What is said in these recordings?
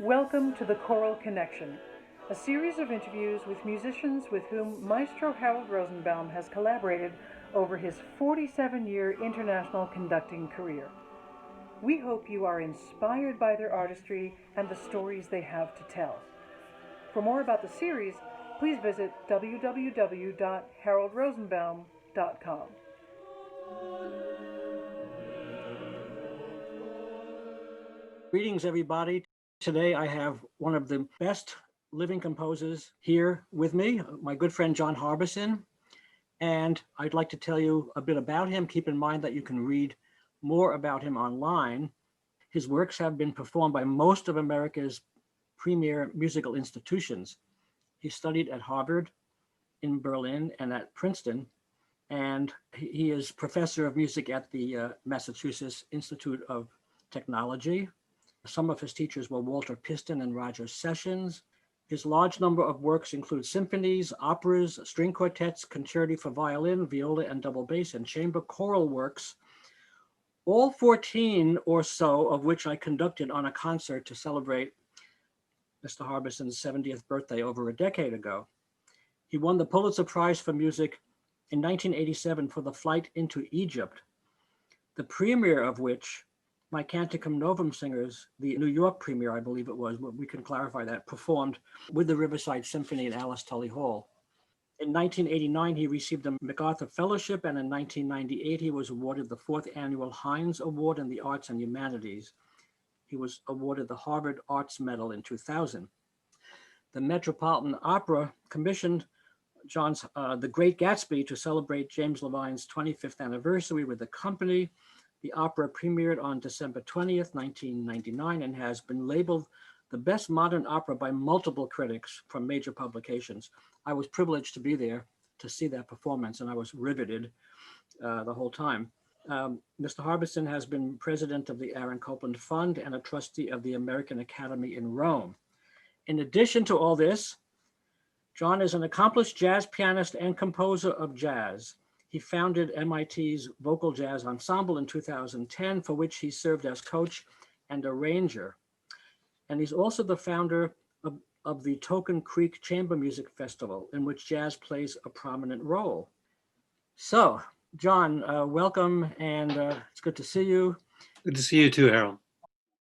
Welcome to the Choral Connection, a series of interviews with musicians with whom Maestro Harold Rosenbaum has collaborated over his 47-year international conducting career. We hope you are inspired by their artistry and the stories they have to tell. For more about the series, please visit www.haroldrosenbaum.com. Greetings, everybody. Today I have one of the best living composers here with me, my good friend John Harbison. And I'd like to tell you a bit about him. Keep in mind that you can read more about him online. His works have been performed by most of America's premier musical institutions. He studied at Harvard, in Berlin, and at Princeton. And he is professor of music at the Massachusetts Institute of Technology. Some of his teachers were Walter Piston and Roger Sessions. His large number of works include symphonies, operas, string quartets, concerti for violin, viola, and double bass, and chamber choral works, all 14 or so of which I conducted on a concert to celebrate Mr. Harbison's 70th birthday over a decade ago. He won the Pulitzer Prize for Music in 1987 for The Flight into Egypt, the premiere of which my Canticum Novum singers, the New York premiere, I believe it was, we can clarify that, performed with the Riverside Symphony at Alice Tully Hall. In 1989, he received the MacArthur Fellowship, and in 1998, he was awarded the 4th Annual Heinz Award in the Arts and Humanities. He was awarded the Harvard Arts Medal in 2000. The Metropolitan Opera commissioned John's The Great Gatsby to celebrate James Levine's 25th anniversary with the company. The opera premiered on December 20th, 1999, and has been labeled the best modern opera by multiple critics from major publications. I was privileged to be there to see that performance, and I was riveted the whole time. Mr. Harbison has been president of the Aaron Copland Fund and a trustee of the American Academy in Rome. In addition to all this, John is an accomplished jazz pianist and composer of jazz. He founded MIT's Vocal Jazz Ensemble in 2010, for which he served as coach and arranger. And he's also the founder of the Token Creek Chamber Music Festival, in which jazz plays a prominent role. So, John, welcome, and it's good to see you. Good to see you too, Harold.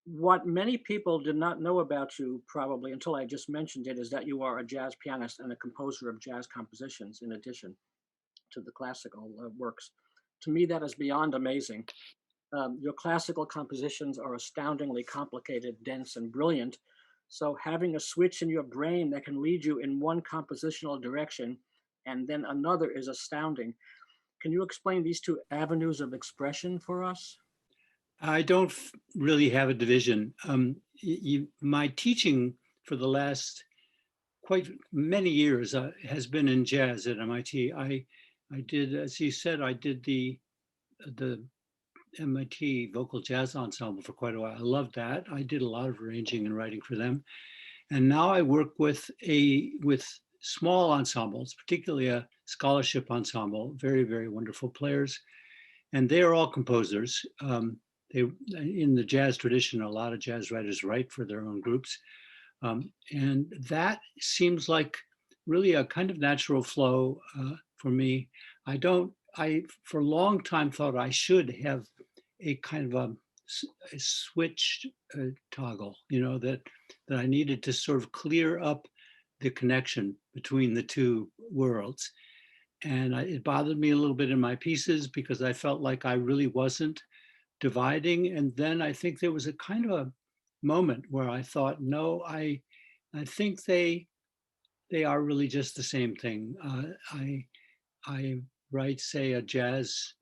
What many people did not know about you, probably until I just mentioned it, is that you are a jazz pianist and a composer of jazz compositions in addition to the classical works. To me, that is beyond amazing. Your classical compositions are astoundingly complicated, dense, and brilliant. So having a switch in your brain that can lead you in one compositional direction and then another is astounding. Can you explain these two avenues of expression for us? I don't really have a division. My teaching for the last quite many years has been in jazz at MIT. I did, as you said, I did the MIT Vocal Jazz Ensemble for quite a while. I loved that. I did a lot of arranging and writing for them. And now I work with small ensembles, particularly a scholarship ensemble, very, very wonderful players. And they are all composers. In the jazz tradition, a lot of jazz writers write for their own groups. And that seems like really a kind of natural flow for me. I for a long time thought I should have a kind of a switch toggle, that I needed to sort of clear up the connection between the two worlds. And it bothered me a little bit in my pieces because I felt like I really wasn't dividing. And then I think there was a kind of a moment where I thought, no, I think they are really just the same thing. I write, say, a jazz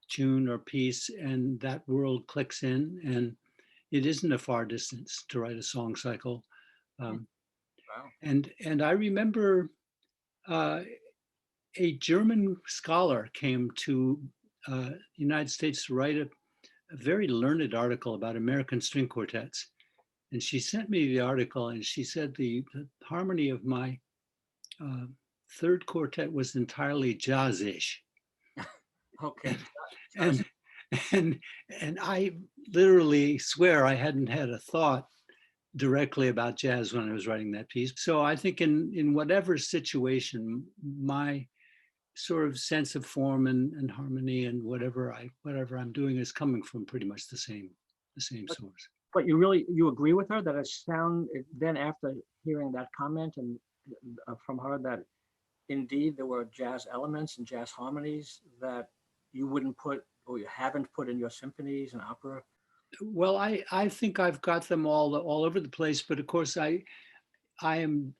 tune or piece, and that world clicks in, and it isn't a far distance to write a song cycle. Wow. And I remember a German scholar came to the United States to write a very learned article about American string quartets. And she sent me the article, and she said the harmony of my third quartet was entirely jazzish. Okay. And I literally swear I hadn't had a thought directly about jazz when I was writing that piece. So I think in whatever situation, my sort of sense of form and harmony and whatever I'm doing is coming from pretty much the same source. But you agree with her that then after hearing that comment and from her that indeed there were jazz elements and jazz harmonies that you wouldn't put or you haven't put in your symphonies and opera? Well, I think I've got them all over the place, but of course I'm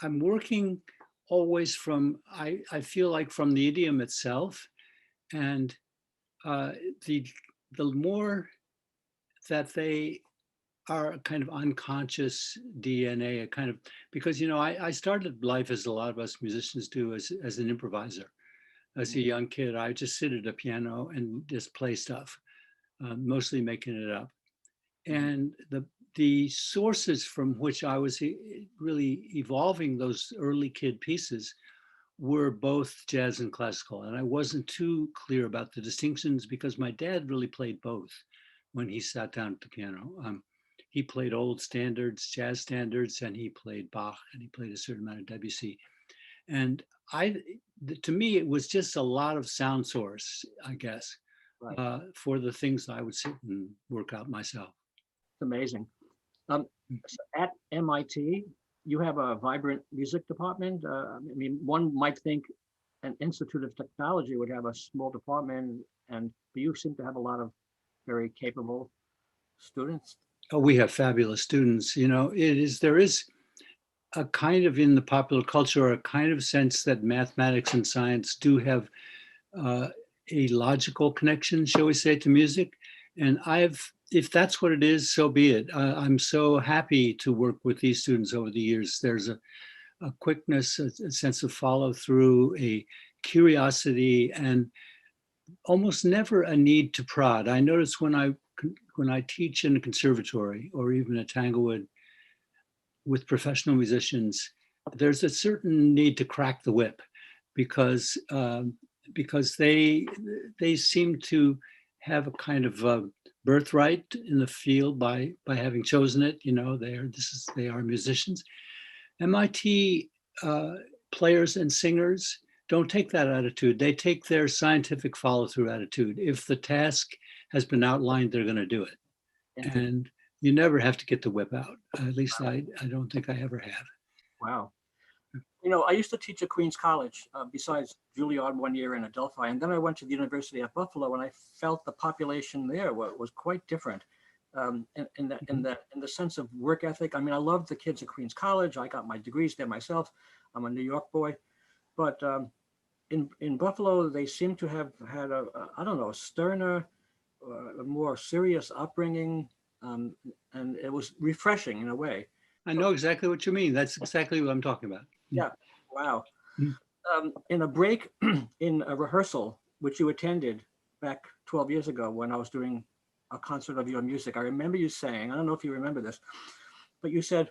working always from I feel like from the idiom itself, and uh, the the more that they are a kind of unconscious DNA, a kind of because I started life as a lot of us musicians do as an improviser. As a young kid, I would just sit at a piano and just play stuff, mostly making it up. And the sources from which I was really evolving those early kid pieces were both jazz and classical. And I wasn't too clear about the distinctions because my dad really played both when he sat down at the piano. He played old standards, jazz standards, and he played Bach, and he played a certain amount of Debussy. And I, to me, it was just a lot of sound source, I guess, Right. for the things I would sit and work out myself. It's amazing. So at MIT, you have a vibrant music department. I mean, one might think an Institute of Technology would have a small department, but you seem to have a lot of very capable students. Oh, we have fabulous students. There is a kind of in the popular culture, a kind of sense that mathematics and science do have uh, a logical connection, shall we say, to music. And if that's what it is, so be it. I'm so happy to work with these students over the years. There's a quickness, a sense of follow through, a curiosity, and almost never a need to prod. I notice when I teach in a conservatory or even at Tanglewood with professional musicians, there's a certain need to crack the whip because they seem to have a kind of birthright in the field by having chosen it. They are musicians. MIT players and singers don't take that attitude. They take their scientific follow through attitude. If the task has been outlined, they're going to do it. And you never have to get the whip out. At least I don't think I ever have. Wow. I used to teach at Queens College, besides Juilliard 1 year in Adelphi, and then I went to the University at Buffalo, and I felt the population there was quite different, in the sense of work ethic. I mean, I loved the kids at Queens College. I got my degrees there myself. I'm a New York boy, but in Buffalo, they seem to have had I don't know, a sterner, a more serious upbringing, and it was refreshing in a way. I know exactly what you mean. That's exactly what I'm talking about. Yeah. Wow. Mm. In a break in a rehearsal, which you attended back 12 years ago when I was doing a concert of your music, I remember you saying, I don't know if you remember this, but you said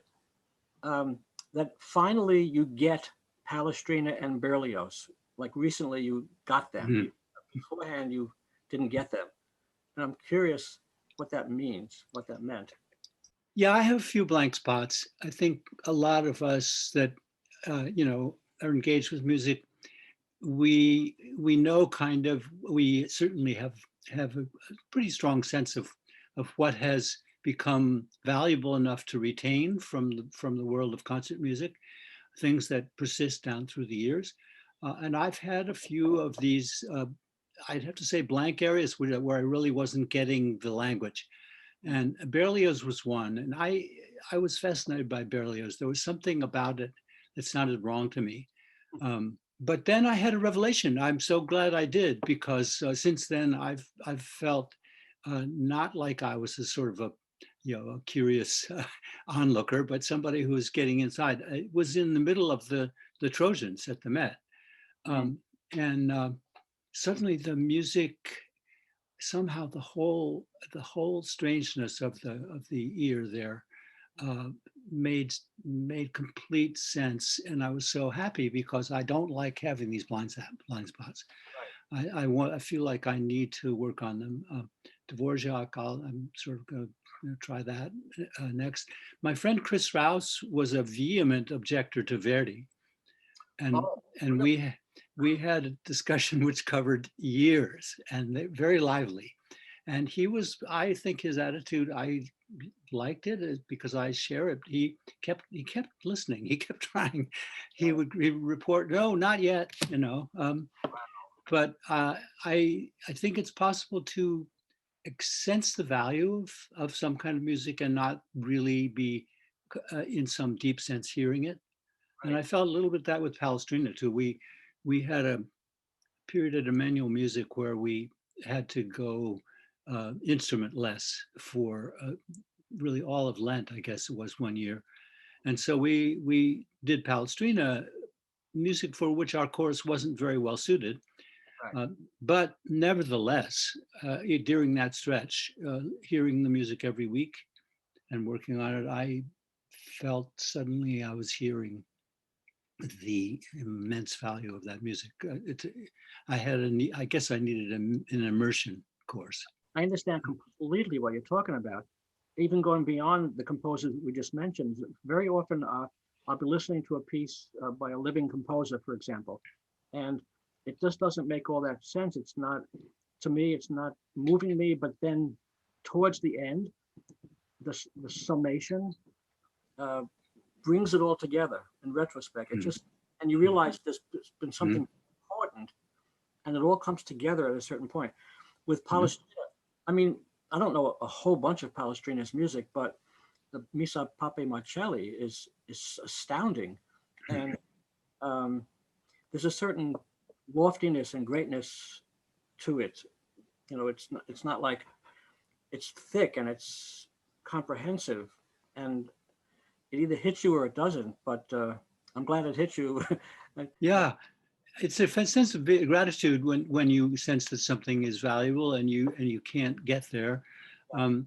that finally you get Palestrina and Berlioz. Like recently you got them. Mm-hmm. Beforehand, you didn't get them. And I'm curious what that means, what that meant. Yeah, I have a few blank spots. I think a lot of us that are engaged with music, we know we certainly have a pretty strong sense of what has become valuable enough to retain from the world of concert music, things that persist down through the years. And I've had a few of these, I'd have to say, blank areas where I really wasn't getting the language. And Berlioz was one. And I was fascinated by Berlioz. There was something about it that sounded wrong to me. But then I had a revelation. I'm so glad I did, because since then I've felt not like I was a sort of a curious onlooker, but somebody who was getting inside. It was in the middle of the Trojans at the Met, and suddenly the music, somehow the whole strangeness of the ear there made complete sense, and I was so happy because I don't like having these blind spots. I feel like I need to work on them. Dvorak, I'm sort of try that next. My friend Chris Rouse was a vehement objector to Verdi, and Oh, and we had a discussion which covered years and very lively. And I think his attitude, I liked it because I share it. He kept listening. He kept trying. He would report, no, not yet, but I think it's possible to sense the value of some kind of music and not really be in some deep sense hearing it. And I felt a little bit that with Palestrina too. We had a period at Emmanuel Music where we had to go instrumentless for really all of Lent, I guess it was one year. And so we did Palestrina, music for which our chorus wasn't very well suited. right. But nevertheless, during that stretch, hearing the music every week and working on it, I felt suddenly I was hearing the immense value of that music. I guess I needed an immersion course. I understand completely what you're talking about. Even going beyond the composers we just mentioned, very often I'll be listening to a piece by a living composer, for example, and it just doesn't make all that sense. It's not, to me, it's not moving me, but then towards the end, the summation uh, brings it all together in retrospect. It just, and you realize there's been something important, and it all comes together at a certain point. With Palestrina, I mean, I don't know a whole bunch of Palestrina's music, but the Misa Pape Marcelli is astounding, and there's a certain loftiness and greatness to it. It's not like, it's thick and it's comprehensive, and it either hits you or it doesn't. But I'm glad it hit you. Yeah, it's a sense of gratitude when you sense that something is valuable and you can't get there, and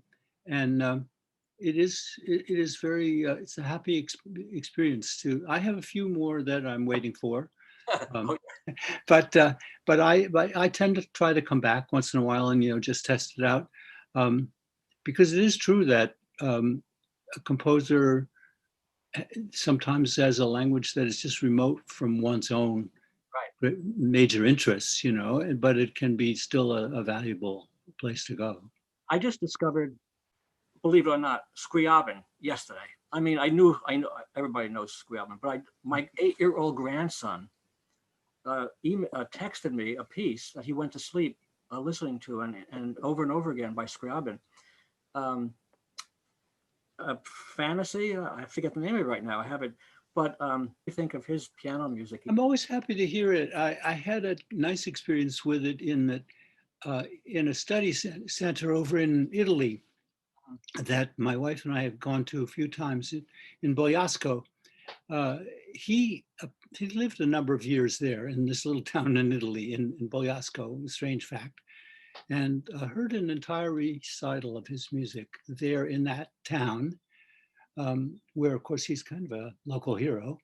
it is very it's a happy experience too. I have a few more that I'm waiting for, um, but I tend to try to come back once in a while and just test it out, um, because it is true that a composer sometimes has a language that is just remote from one's own major interests, but it can be still a valuable place to go. I just discovered, believe it or not, Scriabin yesterday. I mean, I know everybody knows Scriabin, but my 8-year-old grandson texted me a piece that he went to sleep listening to, and over again by Scriabin. Fantasy, I forget the name of it right now. I have it, but I think of his piano music. I'm always happy to hear it. I had a nice experience with it in a study center over in Italy that my wife and I have gone to a few times in Bogliasco. He lived a number of years there in this little town in Italy, in Bogliasco, a strange fact, and heard an entire recital of his music there in that town, where, of course, he's kind of a local hero.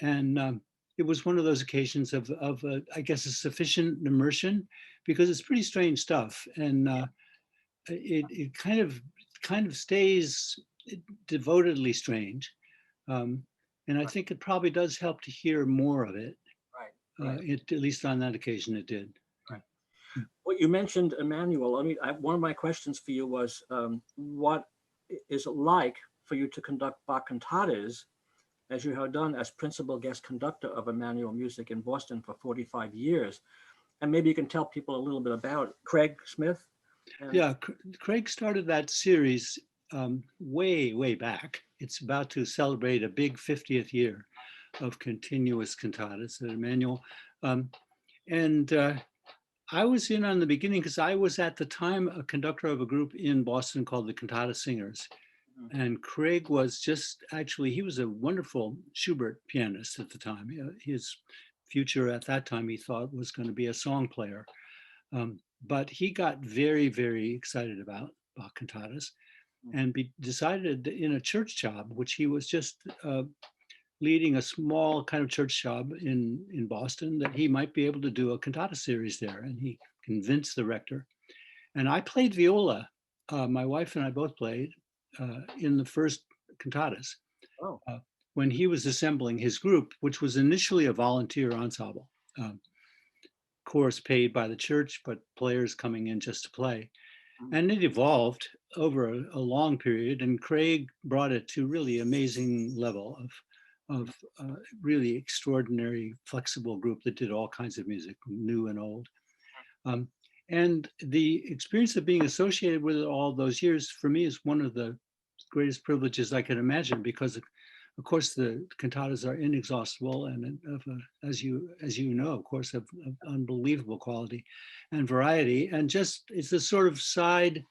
And it was one of those occasions of I guess, a sufficient immersion, because it's pretty strange stuff, and it kind of stays devotedly strange. And I think it probably does help to hear more of it. Right. At least on that occasion, it did. Right. Well, you mentioned Emmanuel. I mean, one of my questions for you was, what is it like for you to conduct Bach cantatas, as you have done as principal guest conductor of Emmanuel Music in Boston for 45 years? And maybe you can tell people a little bit about Craig Smith. Yeah, Craig started that series way back. It's about to celebrate a big 50th year of continuous cantatas at Emmanuel. And I was in on the beginning because I was at the time a conductor of a group in Boston called the Cantata Singers. And Craig was he was a wonderful Schubert pianist at the time. His future at that time, he thought, was going to be a song player. But he got very, very excited about Bach cantatas, and decided in a church job, which he was just leading a small kind of church job in Boston, that he might be able to do a cantata series there. And he convinced the rector. And I played viola. My wife and I both played, in the first cantatas Oh, when he was assembling his group, which was initially a volunteer ensemble, chorus paid by the church, but players coming in just to play. And it evolved over a long period, and Craig brought it to really amazing level of really extraordinary, flexible group that did all kinds of music, new and old. And the experience of being associated with it all those years, for me, is one of the greatest privileges I can imagine, because of course the cantatas are inexhaustible and as you know, of course, of unbelievable quality and variety. And just it's a sort of side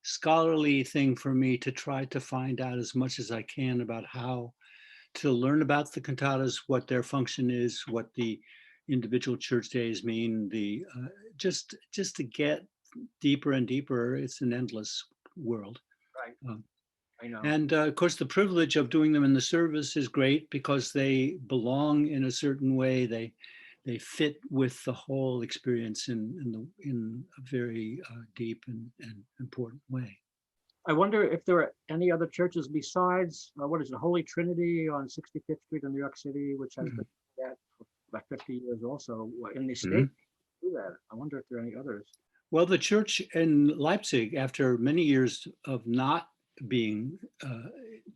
scholarly thing for me to try to find out as much as I can about how to learn about the cantatas, what their function is, what the individual church days mean, the just to get deeper and deeper. It's an endless world. right. I know. And of course, the privilege of doing them in the service is great because they belong in a certain way. They fit with the whole experience in a very deep and important way. I wonder if there are any other churches besides, what is it, Holy Trinity on 65th Street in New York City, which has been that for about 50 years also in the state. Do that. I wonder if there are any others. Well, the church in Leipzig, after many years of not being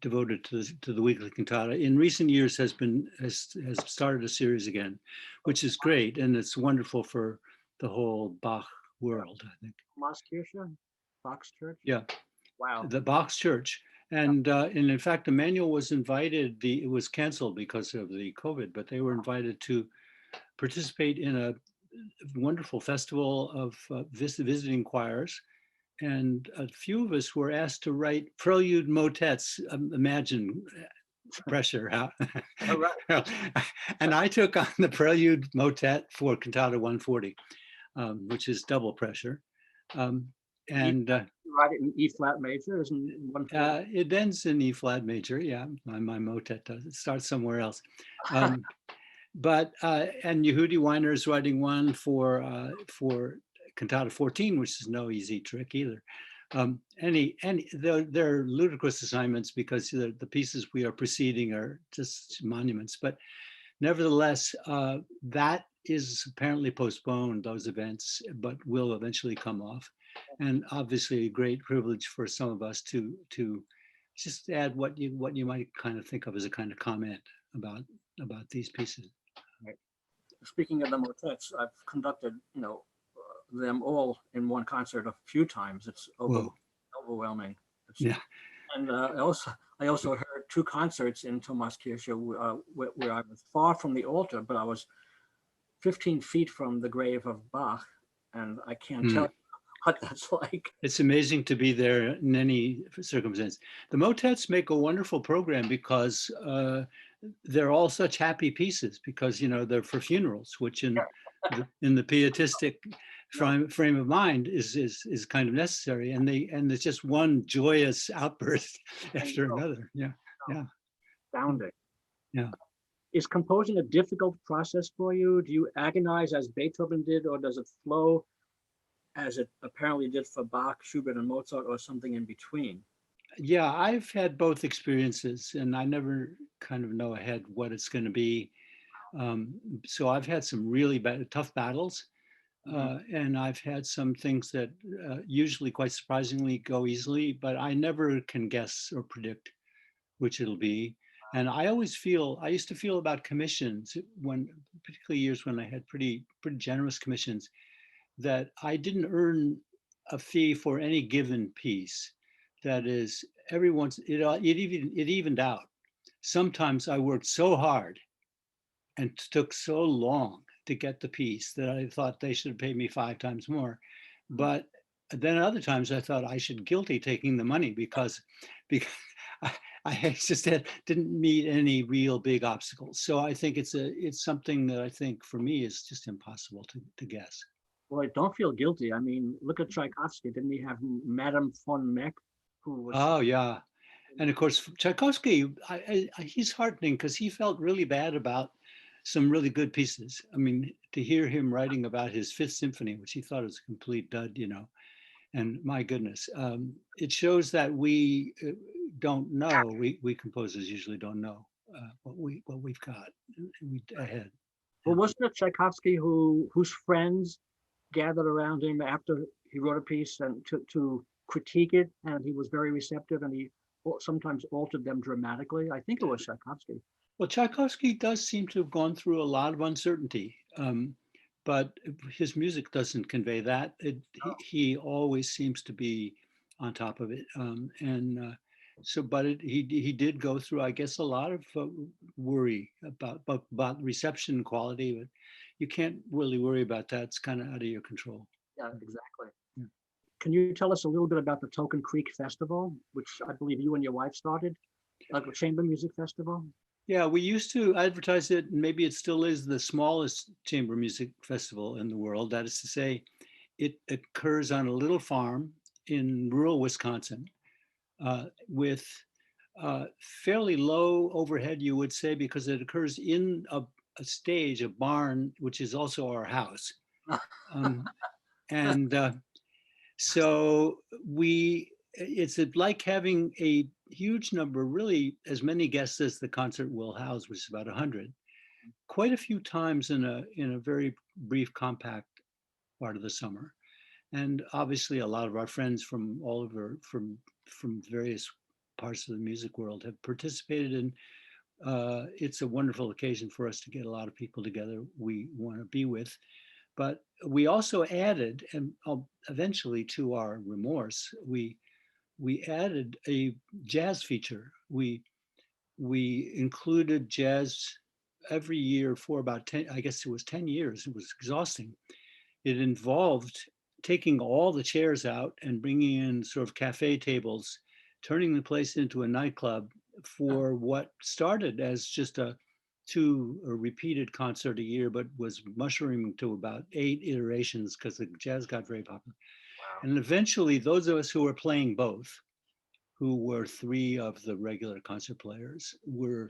devoted to the weekly cantata, in recent years has started a series again, which is great, and it's wonderful for the whole Bach world, I think. Moskirche, Fox Church. Yeah. Wow. The Bach Church, and in fact, Emmanuel was invited. It was canceled because of the COVID, but they were invited to participate in a wonderful festival of visiting choirs. And a few of us were asked to write prelude motets. Imagine pressure. And I took on the prelude motet for Cantata 140, which is double pressure. And write it in E flat major, isn't it? It ends in E flat major. Yeah, my motet does. It starts somewhere else. But and Yehudi Weiner is writing one for Cantata 14, which is no easy trick either. They're ludicrous assignments because the pieces we are preceding are just monuments. But nevertheless, that is apparently postponed, those events, but will eventually come off. And obviously a great privilege for some of us to just add what you might kind of think of as a kind of comment about these pieces. Right. Speaking of the motets, I've conducted, them all in one concert a few times. It's overwhelming. Yeah. And I also heard two concerts in Thomaskirche where I was far from the altar, but I was 15 feet from the grave of Bach, and I can't tell you what that's like. It's amazing to be there in any circumstance. The motets make a wonderful program because they're all such happy pieces, because they're for funerals, which in the pietistic frame of mind is kind of necessary, and it's just one joyous outburst after another. Yeah. Astounding. Yeah. Is composing a difficult process for you? Do you agonize as Beethoven did, or does it flow as it apparently did for Bach, Schubert, and Mozart, or something in between? Yeah, I've had both experiences, and I never kind of know ahead what it's going to be. So I've had some really tough battles, and I've had some things that usually quite surprisingly go easily, but I never can guess or predict which it'll be. And I used to feel about commissions, particularly years when I had pretty generous commissions, that I didn't earn a fee for any given piece. That is, it evened out. Sometimes I worked so hard and took so long to get the piece that I thought they should pay me 5 times more. But then other times I thought I should guilty taking the money because I just didn't meet any real big obstacles. So I think it's something that I think for me is just impossible to guess. Boy, don't feel guilty. I mean, look at Tchaikovsky. Didn't he have Madame von Meck, who was? Oh yeah, and of course Tchaikovsky. He's heartening because he felt really bad about some really good pieces. I mean, to hear him writing about his Fifth Symphony, which he thought was a complete dud, And my goodness, it shows that we don't know. We composers usually don't know what we've got ahead. Well, wasn't it Tchaikovsky whose friends gathered around him after he wrote a piece and to critique it, and he was very receptive, and he sometimes altered them dramatically? I think it was Tchaikovsky. Well, Tchaikovsky does seem to have gone through a lot of uncertainty, but his music doesn't convey that. He always seems to be on top of it, he did go through, I guess, a lot of worry about reception quality. But you can't really worry about that; it's kind of out of your control. Yeah, exactly. Yeah. Can you tell us a little bit about the Token Creek Festival, which I believe you and your wife started, like a chamber music festival? Yeah, we used to advertise it, and maybe it still is the smallest chamber music festival in the world. That is to say, it occurs on a little farm in rural Wisconsin with fairly low overhead, you would say, because it occurs in a stage, a barn, which is also our house. And so it's like having a huge number, really as many guests as the concert will house, which is about 100, quite a few times in a very brief, compact part of the summer. And obviously a lot of our friends from all over, from various parts of the music world have participated in. It's a wonderful occasion for us to get a lot of people together we want to be with. But we also added, and eventually to our remorse, we added a jazz feature. We included jazz every year for about 10, I guess it was 10 years. It was exhausting. It involved taking all the chairs out and bringing in sort of cafe tables, turning the place into a nightclub for what started as just a repeated concert a year, but was mushrooming to about 8 iterations because the jazz got very popular. Wow. And eventually, those of us who were playing both, who were 3 of the regular concert players, were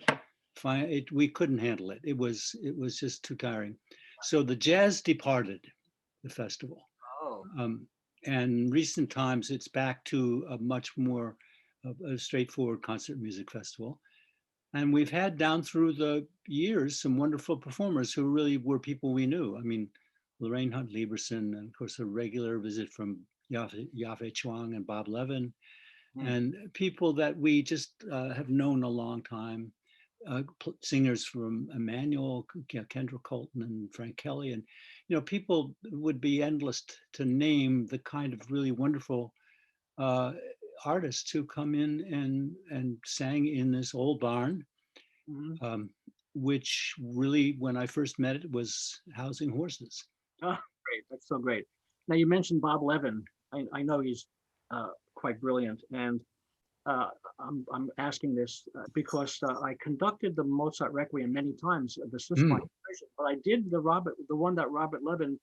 fine. We couldn't handle it. It was just too tiring. So the jazz departed the festival. Oh. And recent times, it's back to a much more a straightforward concert music festival. And we've had down through the years some wonderful performers who really were people we knew. I mean, Lorraine Hunt Lieberson, and of course, a regular visit from Yafei Chuang and Bob Levin, and people that we just have known a long time. Singers from Emmanuel, Kendra Colton, and Frank Kelly, and people would be endless to name the kind of really wonderful artists who come in and sang in this old barn, which really, when I first met it, was housing horses. Oh, great! That's so great. Now you mentioned Bob Levin. I know he's quite brilliant, and I'm asking this because I conducted the Mozart Requiem many times, the Swiss-Meyer version, but I did the one that Robert Levin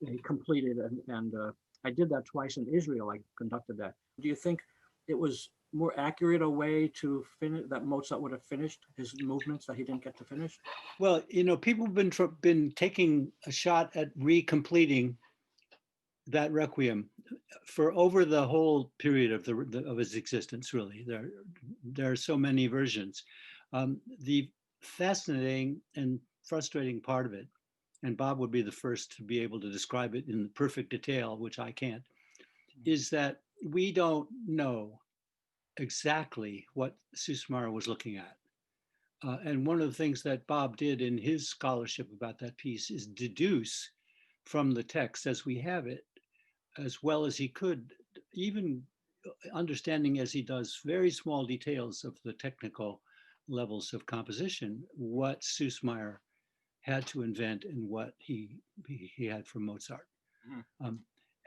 he completed, and I did that twice in Israel. I conducted that. Do you think it was more accurate a way to finish that Mozart would have finished his movements that he didn't get to finish? Well, people have been taking a shot at recompleting that Requiem for over the whole period of his existence. Really, there are so many versions. The fascinating and frustrating part of it, and Bob would be the first to be able to describe it in perfect detail, which I can't, is that we don't know exactly what Süssmayr was looking at. And one of the things that Bob did in his scholarship about that piece is deduce from the text as we have it, as well as he could, even understanding as he does very small details of the technical levels of composition, what Süssmayr had to invent and what he had from Mozart.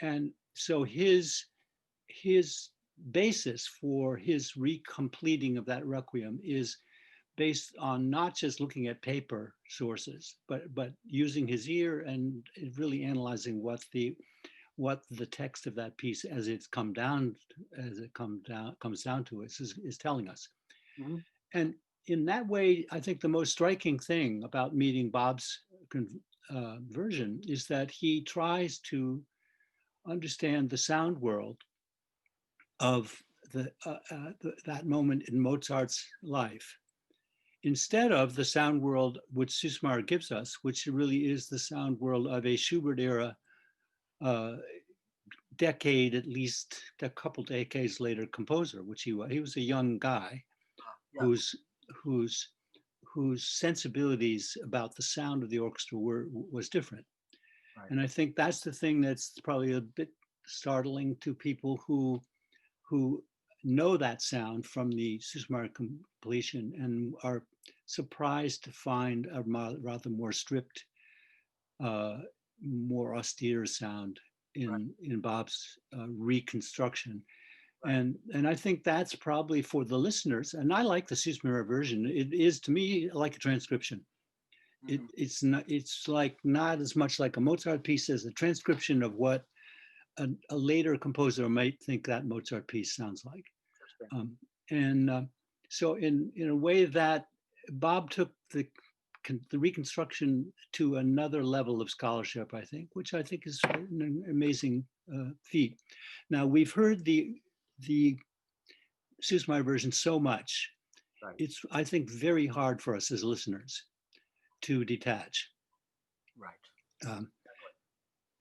And so his basis for his recompleting of that Requiem is based on not just looking at paper sources, but using his ear and really analyzing what the text of that piece comes down to is telling us. And in that way, I think the most striking thing about meeting Bob's version is that he tries to understand the sound world of that moment in Mozart's life, instead of the sound world which Süssmayr gives us, which really is the sound world of a Schubert era uh, decade, at least a couple decades later, composer, which he was. He was a young guy Yeah. whose sensibilities about the sound of the orchestra was different. Right. And I think that's the thing that's probably a bit startling to people who know that sound from the Süssmayr completion and are surprised to find a rather more stripped, more austere sound in Bob's reconstruction. Right. And I think that's probably for the listeners. And I like the Süssmayr version. It is, to me, like a transcription. Mhm. It's like not as much like a Mozart piece as a transcription of what a later composer might think that Mozart piece sounds like. Interesting. And so in a way that Bob took the reconstruction to another level of scholarship, I think, which I think is an amazing feat. Now, we've heard the Süssmayr version so much, Right. it's, I think, very hard for us as listeners to detach Right.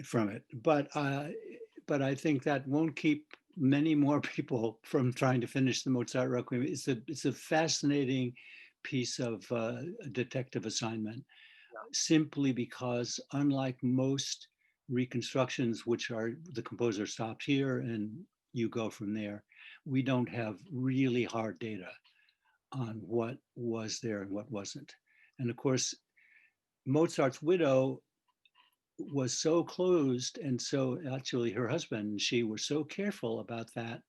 from it. But I think that won't keep many more people from trying to finish the Mozart Requiem. It's a fascinating piece of detective assignment, simply because, unlike most reconstructions, which are the composer stops here and you go from there, we don't have really hard data on what was there and what wasn't. And of course, Mozart's widow was so closed, and so actually her husband and she were so careful about that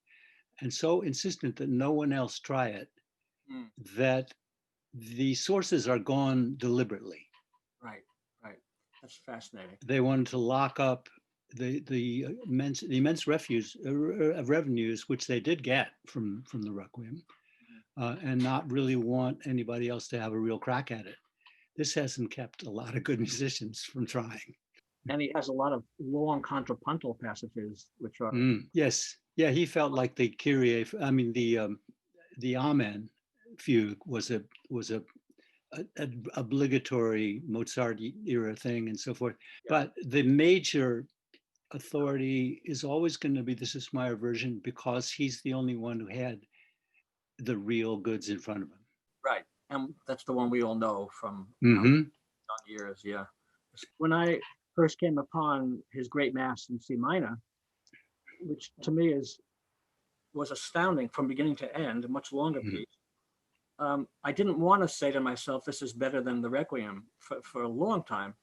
and so insistent that no one else try it, that the sources are gone deliberately. Right. Right. That's fascinating. They wanted to lock up the immense revenues which they did get from the Requiem, and not really want anybody else to have a real crack at it. This hasn't kept a lot of good musicians from trying. And he has a lot of long contrapuntal passages, which are Yes, yeah, he felt like the Kyrie. I mean, the Amen fugue was a obligatory Mozart era thing and so forth. But the major authority is always going to be the Süssmayr version, because he's the only one who had the real goods in front of him. right. And that's the one we all know from Mm-hmm. young years. Yeah. When I first came upon his Great Mass in C minor, which to me was astounding from beginning to end, a much longer piece. I didn't want to say to myself, "This is better than the Requiem" for a long time,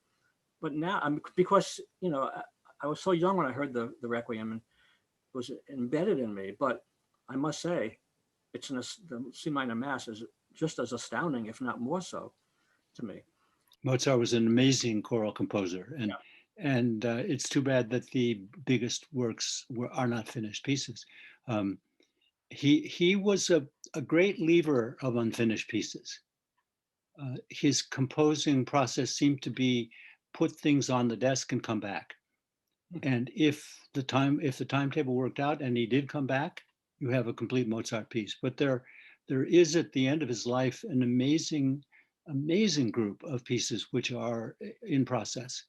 but now because I was so young when I heard the Requiem, and it was embedded in me. But I must say, the C minor Mass is just as astounding, if not more so, to me. Mozart was an amazing choral composer, and it's too bad that the biggest works are not finished pieces. He was a great lever of unfinished pieces. His composing process seemed to be put things on the desk and come back. And if the timetable worked out and he did come back, you have a complete Mozart piece. But there is, at the end of his life, an amazing group of pieces which are in process,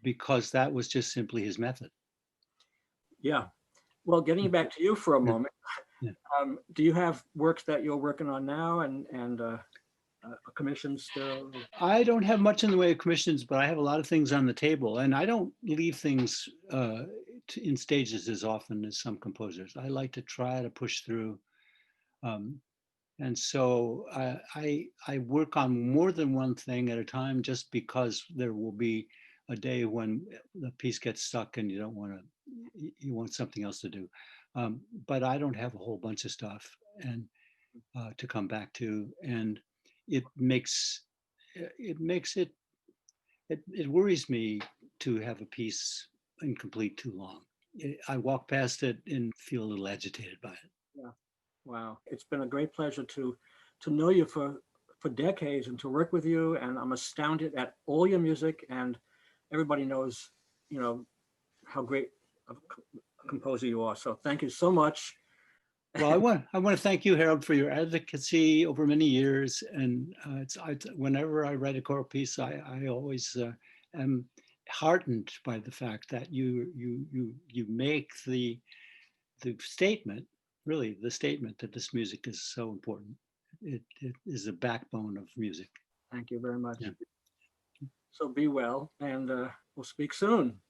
because that was just simply his method. Yeah. Well, getting back to you for a moment, Yeah. Do you have works that you're working on now and commissions still? I don't have much in the way of commissions, but I have a lot of things on the table, and I don't leave things in stages as often as some composers. I like to try to push through. And so I work on more than one thing at a time, just because there will be a day when the piece gets stuck and you want something else to do. But I don't have a whole bunch of stuff and to come back to, and it worries me to have a piece incomplete too long. I walk past it and feel a little agitated by it. Yeah. Wow. It's been a great pleasure to know you for decades and to work with you. And I'm astounded at all your music, and everybody knows, how great composer you are. So thank you so much. Well, I want to thank you, Harold, for your advocacy over many years. And whenever I write a choral piece, I always am heartened by the fact that you make the statement, really the statement that this music is so important. It is the backbone of music. Thank you very much. Yeah. So be well, and we'll speak soon.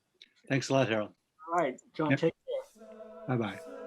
Thanks a lot, Harold. All right, John, Yep. take care. Bye-bye.